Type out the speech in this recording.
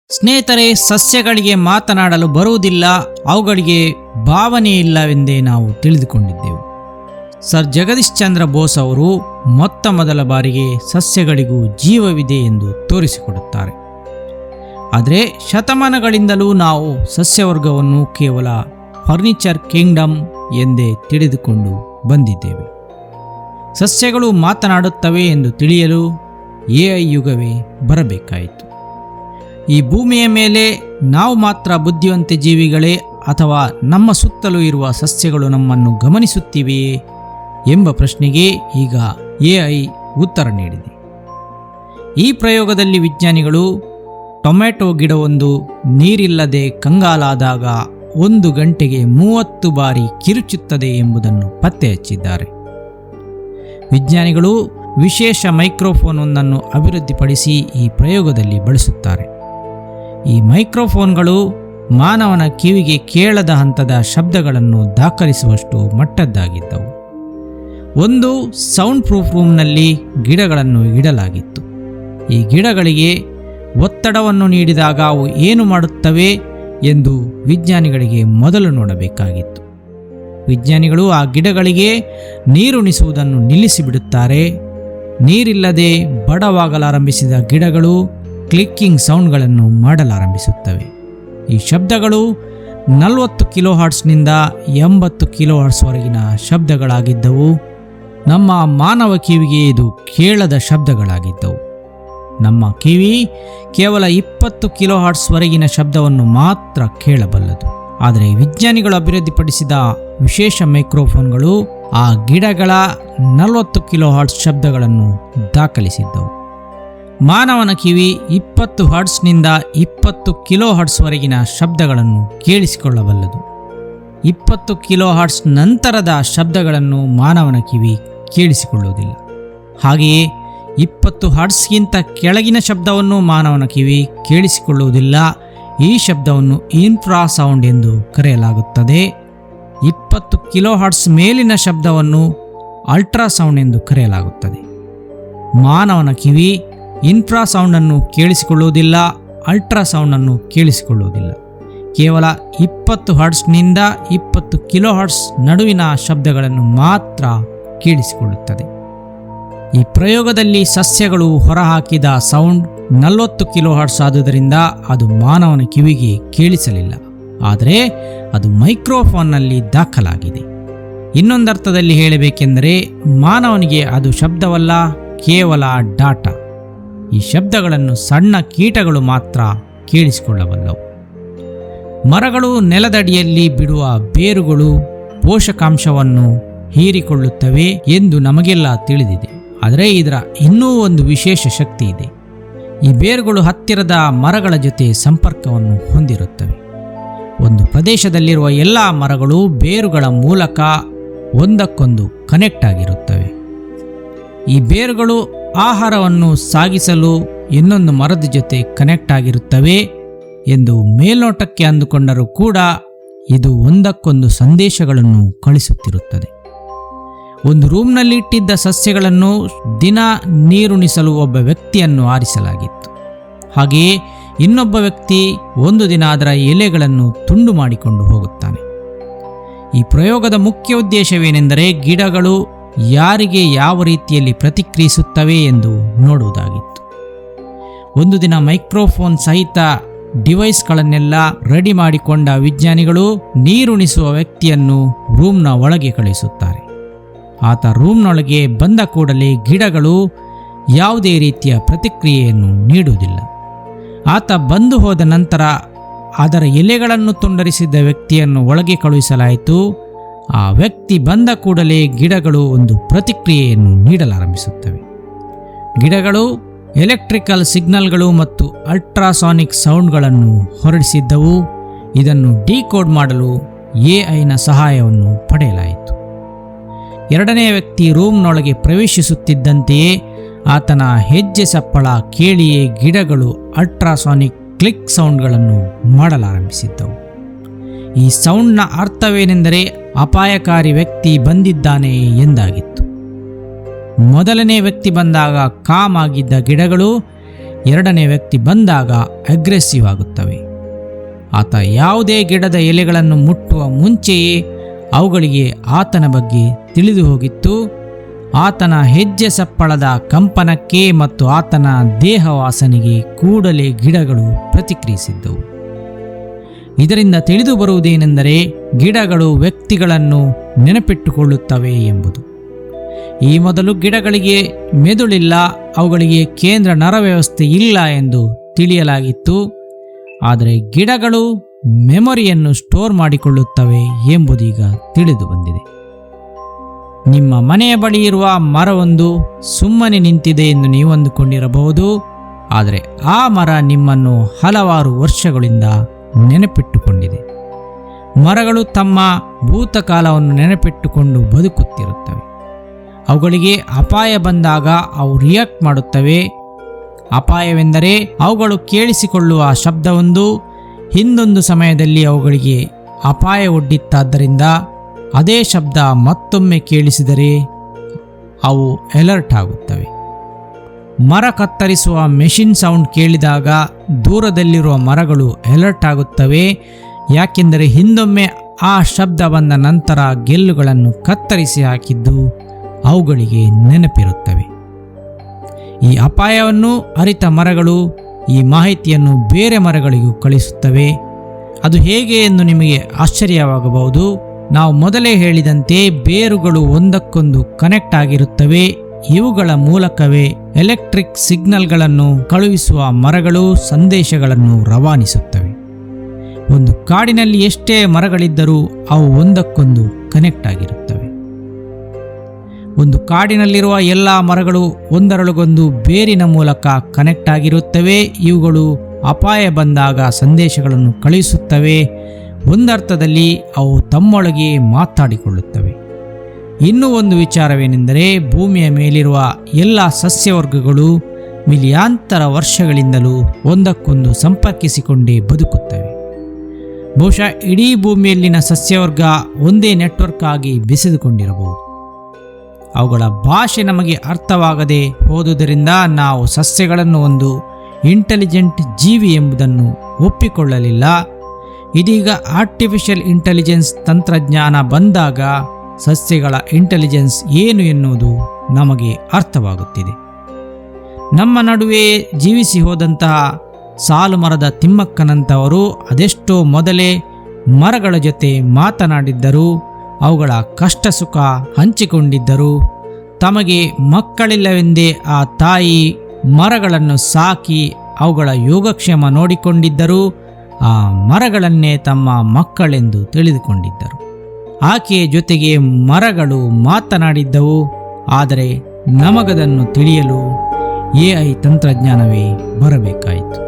ಸ್ನೇಹಿತರೆ, ಸಸ್ಯಗಳಿಗೆ ಮಾತನಾಡಲು ಬರುವುದಿಲ್ಲ, ಅವುಗಳಿಗೆ ಭಾವನೆ ಇಲ್ಲವೆಂದೇ ನಾವು ತಿಳಿದುಕೊಂಡಿದ್ದೆವು. ಸರ್ ಜಗದೀಶ್ ಚಂದ್ರ ಬೋಸ್ ಅವರು ಮೊತ್ತ ಮೊದಲ ಬಾರಿಗೆ ಸಸ್ಯಗಳಿಗೂ ಜೀವವಿದೆ ಎಂದು ತೋರಿಸಿಕೊಡುತ್ತಾರೆ. ಆದರೆ ಶತಮಾನಗಳಿಂದಲೂ ನಾವು ಸಸ್ಯವರ್ಗವನ್ನು ಕೇವಲ ಫರ್ನಿಚರ್ ಕಿಂಗ್ಡಮ್ ಎಂದೇ ತಿಳಿದುಕೊಂಡು ಬಂದಿದ್ದೇವೆ. ಸಸ್ಯಗಳು ಮಾತನಾಡುತ್ತವೆ ಎಂದು ತಿಳಿಯಲು AI ಯುಗವೇ ಬರಬೇಕಾಯಿತು. ಈ ಭೂಮಿಯ ಮೇಲೆ ನಾವು ಮಾತ್ರ ಬುದ್ಧಿವಂತ ಜೀವಿಗಳೇ, ಅಥವಾ ನಮ್ಮ ಸುತ್ತಲೂ ಇರುವ ಸಸ್ಯಗಳು ನಮ್ಮನ್ನು ಗಮನಿಸುತ್ತಿವೆಯೇ ಎಂಬ ಪ್ರಶ್ನೆಗೆ ಈಗ AI ಉತ್ತರ ನೀಡಿದೆ. ಈ ಪ್ರಯೋಗದಲ್ಲಿ ವಿಜ್ಞಾನಿಗಳು ಟೊಮೆಟೊ ಗಿಡವೊಂದು ನೀರಿಲ್ಲದೆ ಕಂಗಾಲಾದಾಗ 1 ಗಂಟೆಗೆ 30 ಬಾರಿ ಕಿರುಚುತ್ತದೆ ಎಂಬುದನ್ನು ಪತ್ತೆ ಹಚ್ಚಿದ್ದಾರೆ. ವಿಜ್ಞಾನಿಗಳು ವಿಶೇಷ ಮೈಕ್ರೋಫೋನ್ ಒಂದನ್ನು ಅಭಿವೃದ್ಧಿಪಡಿಸಿ ಈ ಪ್ರಯೋಗದಲ್ಲಿ ಬಳಸುತ್ತಾರೆ. ಈ ಮೈಕ್ರೋಫೋನ್ಗಳು ಮಾನವನ ಕಿವಿಗೆ ಕೇಳದ ಹಂತದ ಶಬ್ದಗಳನ್ನು ದಾಖಲಿಸುವಷ್ಟು ಮಟ್ಟದ್ದಾಗಿದ್ದವು. ಒಂದು ಸೌಂಡ್ ಪ್ರೂಫ್ ರೂಮ್ನಲ್ಲಿ ಗಿಡಗಳನ್ನು ಇಡಲಾಗಿತ್ತು. ಈ ಗಿಡಗಳಿಗೆ ಒತ್ತಡವನ್ನು ನೀಡಿದಾಗ ಅವು ಏನು ಮಾಡುತ್ತವೆ ಎಂದು ವಿಜ್ಞಾನಿಗಳಿಗೆ ಮೊದಲು ನೋಡಬೇಕಾಗಿತ್ತು. ವಿಜ್ಞಾನಿಗಳು ಆ ಗಿಡಗಳಿಗೆ ನೀರುಣಿಸುವುದನ್ನು ನಿಲ್ಲಿಸಿಬಿಡುತ್ತಾರೆ. ನೀರಿಲ್ಲದೆ ಬಡವಾಗಲಾರಂಭಿಸಿದ ಗಿಡಗಳು ಕ್ಲಿಕ್ಕಿಂಗ್ ಸೌಂಡ್ಗಳನ್ನು ಮಾಡಲಾರಂಭಿಸುತ್ತವೆ. ಈ ಶಬ್ದಗಳು 40 ಕಿಲೋ ಹರ್ಟ್ಸ್ನಿಂದ 80 ಕಿಲೋ ಹರ್ಟ್ಸ್ವರೆಗಿನ ಶಬ್ದಗಳಾಗಿದ್ದವು. ನಮ್ಮ ಮಾನವ ಕಿವಿಗೆ ಇದು ಕೇಳದ ಶಬ್ದಗಳಾಗಿದ್ದವು. ನಮ್ಮ ಕಿವಿ ಕೇವಲ 20 ಕಿಲೋ ಹರ್ಟ್ಸ್ವರೆಗಿನ ಶಬ್ದವನ್ನು ಮಾತ್ರ ಕೇಳಬಲ್ಲದು. ಆದರೆ ವಿಜ್ಞಾನಿಗಳು ಅಭಿವೃದ್ಧಿಪಡಿಸಿದ ವಿಶೇಷ ಮೈಕ್ರೋಫೋನ್ಗಳು ಆ ಗಿಡಗಳ 40 ಕಿಲೋ ಹರ್ಟ್ಸ್ ಶಬ್ದಗಳನ್ನು ದಾಖಲಿಸಿದ್ದವು. ಮಾನವನ ಕಿವಿ 20 ಹರ್ಟ್ಸ್ನಿಂದ 20 ಕಿಲೋ ಹರ್ಟ್ಸ್ವರೆಗಿನ ಶಬ್ದಗಳನ್ನು ಕೇಳಿಸಿಕೊಳ್ಳಬಲ್ಲದು. 20 ಕಿಲೋ ಹರ್ಟ್ಸ್ ನಂತರದ ಶಬ್ದಗಳನ್ನು ಮಾನವನ ಕಿವಿ ಕೇಳಿಸಿಕೊಳ್ಳುವುದಿಲ್ಲ. ಹಾಗೆಯೇ 20 ಹರ್ಟ್ಸ್ಗಿಂತ ಕೆಳಗಿನ ಶಬ್ದವನ್ನು ಮಾನವನ ಕಿವಿ ಕೇಳಿಸಿಕೊಳ್ಳುವುದಿಲ್ಲ. ಈ ಶಬ್ದವನ್ನು ಇನ್ಫ್ರಾಸೌಂಡ್ ಎಂದು ಕರೆಯಲಾಗುತ್ತದೆ. 20 ಕಿಲೋ ಹರ್ಟ್ಸ್ ಮೇಲಿನ ಶಬ್ದವನ್ನು ಅಲ್ಟ್ರಾಸೌಂಡ್ ಎಂದು ಕರೆಯಲಾಗುತ್ತದೆ. ಮಾನವನ ಕಿವಿ ಇನ್ಫ್ರಾಸೌಂಡನ್ನು ಕೇಳಿಸಿಕೊಳ್ಳುವುದಿಲ್ಲ, ಅಲ್ಟ್ರಾಸೌಂಡನ್ನು ಕೇಳಿಸಿಕೊಳ್ಳುವುದಿಲ್ಲ. ಕೇವಲ 20 ಹರ್ಟ್ಸ್ನಿಂದ 20 ಕಿಲೋ ಹರ್ಟ್ಸ್ ನಡುವಿನ ಶಬ್ದಗಳನ್ನು ಮಾತ್ರ ಕೇಳಿಸಿಕೊಳ್ಳುತ್ತದೆ. ಈ ಪ್ರಯೋಗದಲ್ಲಿ ಸಸ್ಯಗಳು ಹೊರಹಾಕಿದ ಸೌಂಡ್ 40 ಕಿಲೋ ಹರ್ಟ್ಸ್ ಆದುದರಿಂದ ಅದು ಮಾನವನ ಕಿವಿಗೆ ಕೇಳಿಸಲಿಲ್ಲ. ಆದರೆ ಅದು ಮೈಕ್ರೋಫೋನ್ನಲ್ಲಿ ದಾಖಲಾಗಿದೆ. ಇನ್ನೊಂದರ್ಥದಲ್ಲಿ ಹೇಳಬೇಕೆಂದರೆ ಮಾನವನಿಗೆ ಅದು ಶಬ್ದವಲ್ಲ, ಕೇವಲ ಡಾಟಾ. ಈ ಶಬ್ದಗಳನ್ನು ಸಣ್ಣ ಕೀಟಗಳು ಮಾತ್ರ ಕೇಳಿಸಿಕೊಳ್ಳಬಲ್ಲವು. ಮರಗಳು ನೆಲದಡಿಯಲ್ಲಿ ಬಿಡುವ ಬೇರುಗಳು ಪೋಷಕಾಂಶವನ್ನು ಹೀರಿಕೊಳ್ಳುತ್ತವೆ ಎಂದು ನಮಗೆಲ್ಲ ತಿಳಿದಿದೆ. ಆದರೆ ಇದರ ಇನ್ನೂ ಒಂದು ವಿಶೇಷ ಶಕ್ತಿ ಇದೆ. ಈ ಬೇರುಗಳು ಹತ್ತಿರದ ಮರಗಳ ಜೊತೆ ಸಂಪರ್ಕವನ್ನು ಹೊಂದಿರುತ್ತವೆ. ಒಂದು ಪ್ರದೇಶದಲ್ಲಿರುವ ಎಲ್ಲ ಮರಗಳು ಬೇರುಗಳ ಮೂಲಕ ಒಂದಕ್ಕೊಂದು ಕನೆಕ್ಟ್ ಆಗಿರುತ್ತವೆ. ಈ ಬೇರುಗಳು ಆಹಾರವನ್ನು ಸಾಗಿಸಲು ಇನ್ನೊಂದು ಮರದ ಜೊತೆ ಕನೆಕ್ಟ್ ಆಗಿರುತ್ತವೆ ಎಂದು ಮೇಲ್ನೋಟಕ್ಕೆ ಅಂದುಕೊಂಡರೂ ಕೂಡ ಇದು ಒಂದಕ್ಕೊಂದು ಸಂದೇಶಗಳನ್ನು ಕಳಿಸುತ್ತಿರುತ್ತದೆ. ಒಂದು ರೂಮ್ನಲ್ಲಿ ಇಟ್ಟಿದ್ದ ಸಸ್ಯಗಳನ್ನು ದಿನ ನೀರುಣಿಸಲು ಒಬ್ಬ ವ್ಯಕ್ತಿಯನ್ನು ಆರಿಸಲಾಗಿತ್ತು. ಹಾಗೆಯೇ ಇನ್ನೊಬ್ಬ ವ್ಯಕ್ತಿ ಒಂದು ದಿನ ಅದರ ಎಲೆಗಳನ್ನು ತುಂಡು ಮಾಡಿಕೊಂಡು ಹೋಗುತ್ತಾನೆ. ಈ ಪ್ರಯೋಗದ ಮುಖ್ಯ ಉದ್ದೇಶವೇನೆಂದರೆ ಗಿಡಗಳು ಯಾರಿಗೆ ಯಾವ ರೀತಿಯಲ್ಲಿ ಪ್ರತಿಕ್ರಿಯಿಸುತ್ತವೆ ಎಂದು ನೋಡುವುದಾಗಿತ್ತು. ಒಂದು ದಿನ ಮೈಕ್ರೋಫೋನ್ ಸಹಿತ ಡಿವೈಸ್ಗಳನ್ನೆಲ್ಲ ರೆಡಿ ಮಾಡಿಕೊಂಡ ವಿಜ್ಞಾನಿಗಳು ನೀರುಣಿಸುವ ವ್ಯಕ್ತಿಯನ್ನು ರೂಮ್ನ ಒಳಗೆ ಕಳುಹಿಸುತ್ತಾರೆ. ಆತ ರೂಮ್ನೊಳಗೆ ಬಂದ ಕೂಡಲೇ ಗಿಡಗಳು ಯಾವುದೇ ರೀತಿಯ ಪ್ರತಿಕ್ರಿಯೆಯನ್ನು ನೀಡುವುದಿಲ್ಲ. ಆತ ಬಂದು ಹೋದ ನಂತರ ಅದರ ಎಲೆಗಳನ್ನು ತುಂಡರಿಸಿದ ವ್ಯಕ್ತಿಯನ್ನು ಒಳಗೆ ಕಳುಹಿಸಲಾಯಿತು. ಆ ವ್ಯಕ್ತಿ ಬಂದ ಕೂಡಲೇ ಗಿಡಗಳು ಒಂದು ಪ್ರತಿಕ್ರಿಯೆಯನ್ನು ನೀಡಲಾರಂಭಿಸುತ್ತವೆ. ಗಿಡಗಳು ಎಲೆಕ್ಟ್ರಿಕಲ್ ಸಿಗ್ನಲ್ಗಳು ಮತ್ತು ಅಲ್ಟ್ರಾಸಾನಿಕ್ ಸೌಂಡ್ಗಳನ್ನು ಹೊರಡಿಸಿದ್ದವು. ಇದನ್ನು ಡಿಕೋಡ್ ಮಾಡಲು AI ಸಹಾಯವನ್ನು ಪಡೆಯಲಾಯಿತು. ಎರಡನೇ ವ್ಯಕ್ತಿ ರೂಮ್ನೊಳಗೆ ಪ್ರವೇಶಿಸುತ್ತಿದ್ದಂತೆಯೇ ಆತನ ಹೆಜ್ಜೆ ಸಪ್ಪಳ ಕೇಳಿಯೇ ಗಿಡಗಳು ಅಲ್ಟ್ರಾಸಾನಿಕ್ ಕ್ಲಿಕ್ ಸೌಂಡ್ಗಳನ್ನು ಮಾಡಲಾರಂಭಿಸಿದ್ದವು. ಈ ಸೌಂಡ್ನ ಅರ್ಥವೇನೆಂದರೆ ಅಪಾಯಕಾರಿ ವ್ಯಕ್ತಿ ಬಂದಿದ್ದಾನೆ ಎಂದಾಗಿತ್ತು. ಮೊದಲನೇ ವ್ಯಕ್ತಿ ಬಂದಾಗ ಕಾಮ್ ಆಗಿದ್ದ ಗಿಡಗಳು ಎರಡನೇ ವ್ಯಕ್ತಿ ಬಂದಾಗ ಅಗ್ರೆಸಿವ್ ಆಗುತ್ತವೆ. ಆತ ಯಾವುದೇ ಗಿಡದ ಎಲೆಗಳನ್ನು ಮುಟ್ಟುವ ಮುಂಚೆಯೇ ಅವುಗಳಿಗೆ ಆತನ ಬಗ್ಗೆ ತಿಳಿದು ಹೋಗಿತ್ತು. ಆತನ ಹೆಜ್ಜೆ ಸಪ್ಪಳದ ಕಂಪನಕ್ಕೆ ಮತ್ತು ಆತನ ದೇಹ ವಾಸನೆಗೆ ಕೂಡಲೇ ಗಿಡಗಳು ಪ್ರತಿಕ್ರಿಯಿಸಿದ್ದವು. ಇದರಿಂದ ತಿಳಿದು ಬರುವುದೇನೆಂದರೆ ಗಿಡಗಳು ವ್ಯಕ್ತಿಗಳನ್ನು ನೆನಪಿಟ್ಟುಕೊಳ್ಳುತ್ತವೆ ಎಂಬುದು. ಈ ಮೊದಲು ಗಿಡಗಳಿಗೆ ಮೆದುಳಿಲ್ಲ, ಅವುಗಳಿಗೆ ಕೇಂದ್ರ ನರವ್ಯವಸ್ಥೆ ಇಲ್ಲ ಎಂದು ತಿಳಿಯಲಾಗಿತ್ತು. ಆದರೆ ಗಿಡಗಳು ಮೆಮೊರಿಯನ್ನು ಸ್ಟೋರ್ ಮಾಡಿಕೊಳ್ಳುತ್ತವೆ ಎಂಬುದೀಗ ತಿಳಿದು ಬಂದಿದೆ. ನಿಮ್ಮ ಮನೆಯ ಬಳಿ ಇರುವ ಮರವೊಂದು ಸುಮ್ಮನೆ ನಿಂತಿದೆ ಎಂದು ನೀವು ಅಂದುಕೊಂಡಿರಬಹುದು. ಆದರೆ ಆ ಮರ ನಿಮ್ಮನ್ನು ಹಲವಾರು ವರ್ಷಗಳಿಂದ ನೆನಪಿಟ್ಟುಕೊಂಡಿದೆ. ಮರಗಳು ತಮ್ಮ ಭೂತಕಾಲವನ್ನು ನೆನಪಿಟ್ಟುಕೊಂಡು ಬದುಕುತ್ತಿರುತ್ತವೆ. ಅವುಗಳಿಗೆ ಅಪಾಯ ಬಂದಾಗ ಅವು ರಿಯಾಕ್ಟ್ ಮಾಡುತ್ತವೆ. ಅಪಾಯವೆಂದರೆ ಅವುಗಳು ಕೇಳಿಸಿಕೊಳ್ಳುವ ಶಬ್ದವೊಂದು ಹಿಂದೊಂದು ಸಮಯದಲ್ಲಿ ಅವುಗಳಿಗೆ ಅಪಾಯ ಒಡ್ಡಿತ್ತಾದ್ದರಿಂದ ಅದೇ ಶಬ್ದ ಮತ್ತೊಮ್ಮೆ ಕೇಳಿಸಿದರೆ ಅವು ಅಲರ್ಟ್ ಆಗುತ್ತವೆ. ಮರ ಕತ್ತರಿಸುವ ಮೆಷಿನ್ ಸೌಂಡ್ ಕೇಳಿದಾಗ ದೂರದಲ್ಲಿರುವ ಮರಗಳು ಅಲರ್ಟ್ ಆಗುತ್ತವೆ. ಯಾಕೆಂದರೆ ಹಿಂದೊಮ್ಮೆ ಆ ಶಬ್ದ ಬಂದ ನಂತರ ಗೆಲ್ಲುಗಳನ್ನು ಕತ್ತರಿಸಿ ಹಾಕಿದ್ದು ಅವುಗಳಿಗೆ ನೆನಪಿರುತ್ತವೆ. ಈ ಅಪಾಯವನ್ನು ಅರಿತ ಮರಗಳು ಈ ಮಾಹಿತಿಯನ್ನು ಬೇರೆ ಮರಗಳಿಗೂ ಕಳಿಸುತ್ತವೆ. ಅದು ಹೇಗೆ ಎಂದು ನಿಮಗೆ ಆಶ್ಚರ್ಯವಾಗಬಹುದು. ನಾವು ಮೊದಲೇ ಹೇಳಿದಂತೆ ಬೇರುಗಳು ಒಂದಕ್ಕೊಂದು ಕನೆಕ್ಟ್ ಆಗಿರುತ್ತವೆ. ಇವುಗಳ ಮೂಲಕವೇ ಎಲೆಕ್ಟ್ರಿಕ್ ಸಿಗ್ನಲ್ಗಳನ್ನು ಕಳುಹಿಸುವ ಮರಗಳು ಸಂದೇಶಗಳನ್ನು ರವಾನಿಸುತ್ತವೆ. ಒಂದು ಕಾಡಿನಲ್ಲಿ ಎಷ್ಟೇ ಮರಗಳಿದ್ದರೂ ಅವು ಒಂದಕ್ಕೊಂದು ಕನೆಕ್ಟ್ ಆಗಿರುತ್ತವೆ. ಒಂದು ಕಾಡಿನಲ್ಲಿರುವ ಎಲ್ಲ ಮರಗಳು ಒಂದರೊಳಗೊಂದು ಬೇರಿನ ಮೂಲಕ ಕನೆಕ್ಟ್ ಆಗಿರುತ್ತವೆ. ಇವುಗಳು ಅಪಾಯ ಬಂದಾಗ ಸಂದೇಶಗಳನ್ನು ಕಳುಹಿಸುತ್ತವೆ. ಒಂದರ್ಥದಲ್ಲಿ ಅವು ತಮ್ಮೊಳಗೆ ಮಾತಾಡಿಕೊಳ್ಳುತ್ತವೆ. ಇನ್ನೂ ಒಂದು ವಿಚಾರವೇನೆಂದರೆ ಭೂಮಿಯ ಮೇಲಿರುವ ಎಲ್ಲ ಸಸ್ಯವರ್ಗಗಳು ಮಿಲಿಯಾಂತರ ವರ್ಷಗಳಿಂದಲೂ ಒಂದಕ್ಕೊಂದು ಸಂಪರ್ಕಿಸಿಕೊಂಡೇ ಬದುಕುತ್ತವೆ. ಬಹುಶಃ ಇಡೀ ಭೂಮಿಯಲ್ಲಿನ ಸಸ್ಯವರ್ಗ ಒಂದೇ ನೆಟ್ವರ್ಕ್ ಆಗಿ ಬೆಸೆದುಕೊಂಡಿರಬಹುದು. ಅವುಗಳ ಭಾಷೆ ನಮಗೆ ಅರ್ಥವಾಗದೆ ಹೋದುದರಿಂದ ನಾವು ಸಸ್ಯಗಳನ್ನು ಒಂದು ಇಂಟೆಲಿಜೆಂಟ್ ಜೀವಿ ಎಂಬುದನ್ನು ಒಪ್ಪಿಕೊಳ್ಳಲಿಲ್ಲ. ಇದೀಗ ಆರ್ಟಿಫಿಷಿಯಲ್ ಇಂಟೆಲಿಜೆನ್ಸ್ ತಂತ್ರಜ್ಞಾನ ಬಂದಾಗ ಸಸ್ಯಗಳ ಇಂಟೆಲಿಜೆನ್ಸ್ ಏನು ಎನ್ನುವುದು ನಮಗೆ ಅರ್ಥವಾಗುತ್ತಿದೆ. ನಮ್ಮ ನಡುವೆ ಜೀವಿಸಿ ಹೋದಂತಹ ಸಾಲು ಮರದ ತಿಮ್ಮಕ್ಕನಂತವರು ಅದೆಷ್ಟೋ ಮೊದಲೇ ಮರಗಳ ಜೊತೆ ಮಾತನಾಡಿದ್ದರು. ಅವುಗಳ ಕಷ್ಟ ಸುಖ ಹಂಚಿಕೊಂಡಿದ್ದರು. ತಮಗೆ ಮಕ್ಕಳಿಲ್ಲವೆಂದೇ ಆ ತಾಯಿ ಮರಗಳನ್ನು ಸಾಕಿ ಅವುಗಳ ಯೋಗಕ್ಷೇಮ ನೋಡಿಕೊಂಡಿದ್ದರು. ಆ ಮರಗಳನ್ನೇ ತಮ್ಮ ಮಕ್ಕಳೆಂದು ತಿಳಿದುಕೊಂಡಿದ್ದರು. ಆಕೆಯ ಜೊತೆಗೆ ಮರಗಳು ಮಾತನಾಡಿದ್ದವು. ಆದರೆ ನಮಗದನ್ನು ತಿಳಿಯಲು AI ತಂತ್ರಜ್ಞಾನವೇ ಬರಬೇಕಾಯಿತು.